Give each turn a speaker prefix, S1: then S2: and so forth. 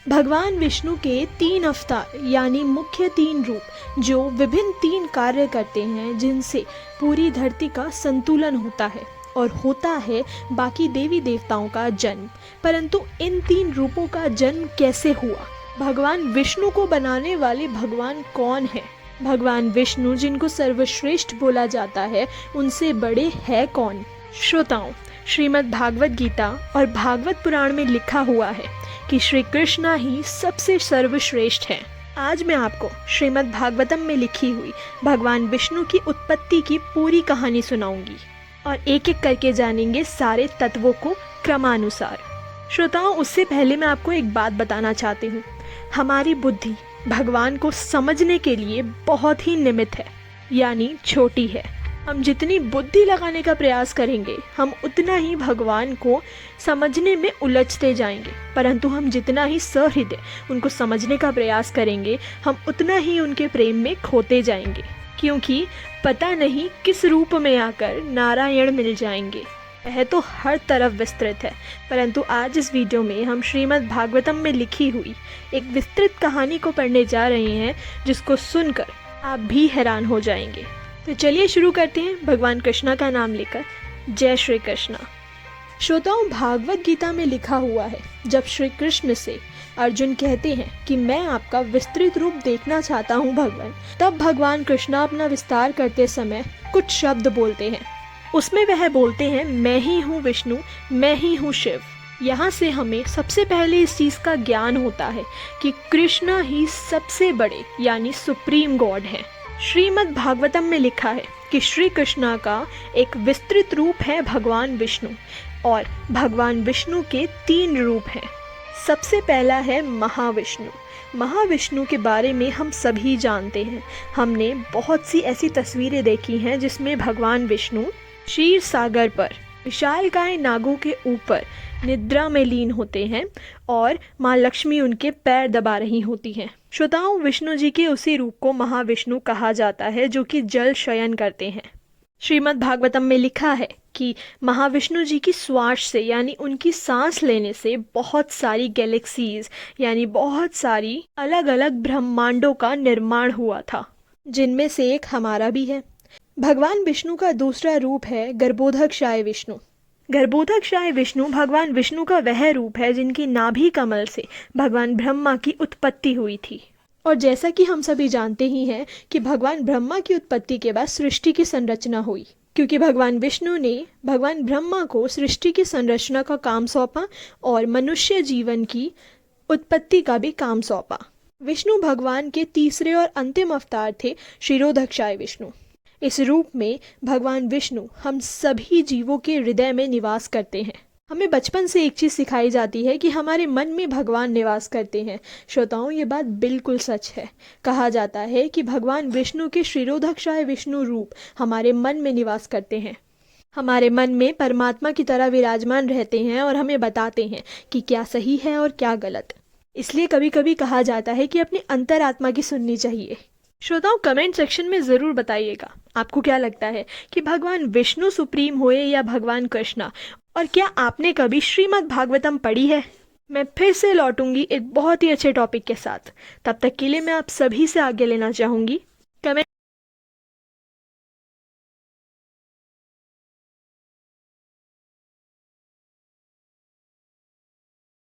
S1: भगवान विष्णु के 3 अवतार यानी मुख्य 3 रूप जो विभिन्न 3 कार्य करते हैं, जिनसे पूरी धरती का संतुलन होता है और होता है बाकी देवी देवताओं का जन्म। परंतु इन 3 रूपों का जन्म कैसे हुआ? भगवान विष्णु को बनाने वाले भगवान कौन है? भगवान विष्णु जिनको सर्वश्रेष्ठ बोला जाता है, उनसे बड़े है कौन? श्रोताओं, श्रीमद् भागवत गीता और भागवत पुराण में लिखा हुआ है कि श्री कृष्णा ही सबसे सर्वश्रेष्ठ हैं। आज मैं आपको श्रीमद् भागवतम में लिखी हुई भगवान विष्णु की उत्पत्ति की पूरी कहानी सुनाऊंगी और एक एक करके जानेंगे सारे तत्वों को क्रमानुसार। श्रोताओं, उससे पहले मैं आपको एक बात बताना चाहती हूँ। हमारी बुद्धि भगवान को समझने के लिए बहुत ही निमित्त है, यानी छोटी है। हम जितनी बुद्धि लगाने का प्रयास करेंगे, हम उतना ही भगवान को समझने में उलझते जाएंगे। परंतु हम जितना ही सहृदय उनको समझने का प्रयास करेंगे, हम उतना ही उनके प्रेम में खोते जाएंगे, क्योंकि पता नहीं किस रूप में आकर नारायण मिल जाएंगे। यह तो हर तरफ विस्तृत है, परंतु आज इस वीडियो में हम श्रीमद् भागवतम में लिखी हुई एक विस्तृत कहानी को पढ़ने जा रहे हैं, जिसको सुनकर आप भी हैरान हो जाएंगे। तो चलिए शुरू करते हैं भगवान कृष्णा का नाम लेकर। जय श्री कृष्णा। श्रोताओं, भागवत गीता में लिखा हुआ है, जब श्री कृष्ण से अर्जुन कहते हैं कि मैं आपका विस्तृत रूप देखना चाहता हूँ भगवान, तब भगवान कृष्णा अपना विस्तार करते समय कुछ शब्द बोलते हैं। उसमें वह बोलते हैं, मैं ही हूँ विष्णु, मैं ही हूँ शिव। यहाँ से हमें सबसे पहले इस चीज़ का ज्ञान होता है कि कृष्णा ही सबसे बड़े यानी सुप्रीम गॉड हैं। श्रीमद् भागवतम में लिखा है कि श्री कृष्णा का एक विस्तृत रूप है भगवान विष्णु, और भगवान विष्णु के 3 रूप हैं। सबसे पहला है महाविष्णु। महाविष्णु के बारे में हम सभी जानते हैं। हमने बहुत सी ऐसी तस्वीरें देखी हैं जिसमें भगवान विष्णु क्षीर सागर पर विशालकाय नागों के ऊपर निद्रा में लीन होते हैं और माँ लक्ष्मी उनके पैर दबा रही होती हैं। श्रोताओं, विष्णु जी के उसी रूप को महाविष्णु कहा जाता है, जो कि जल शयन करते हैं। श्रीमद् भागवतम में लिखा है कि महाविष्णु जी की श्वास से यानी उनकी सांस लेने से बहुत सारी गैलेक्सीज यानी बहुत सारी अलग अलग ब्रह्मांडों का निर्माण हुआ था, जिनमें से एक हमारा भी है। भगवान विष्णु का दूसरा रूप है गर्भोदकशाय विष्णु। गर्भोदकशाय विष्णु भगवान विष्णु का वह रूप है जिनकी नाभि कमल से भगवान ब्रह्मा की उत्पत्ति हुई थी। और जैसा कि हम सभी जानते ही हैं कि भगवान ब्रह्मा की उत्पत्ति के बाद सृष्टि की संरचना हुई, क्योंकि भगवान विष्णु ने भगवान ब्रह्मा को सृष्टि की संरचना का काम सौंपा और मनुष्य जीवन की उत्पत्ति का भी काम सौंपा। विष्णु भगवान के तीसरे और अंतिम अवतार थे क्षीरोदकशाय विष्णु। इस रूप में भगवान विष्णु हम सभी जीवों के हृदय में निवास करते हैं। हमें बचपन से एक चीज़ सिखाई जाती है कि हमारे मन में भगवान निवास करते हैं। श्रोताओं, ये बात बिल्कुल सच है। कहा जाता है कि भगवान विष्णु के क्षीरोदकशाय विष्णु रूप हमारे मन में निवास करते हैं, हमारे मन में परमात्मा की तरह विराजमान रहते हैं और हमें बताते हैं कि क्या सही है और क्या गलत। इसलिए कभी कभी कहा जाता है कि अपनी अंतरात्मा की सुननी चाहिए। श्रोताओं, कमेंट सेक्शन में ज़रूर बताइएगा आपको क्या लगता है कि भगवान विष्णु सुप्रीम हुए या भगवान कृष्णा, और क्या आपने कभी श्रीमद् भागवतम पढ़ी है? मैं फिर से लौटूंगी एक बहुत ही अच्छे टॉपिक के साथ। तब तक के लिए मैं आप सभी से आज्ञा लेना चाहूँगी। कमेंट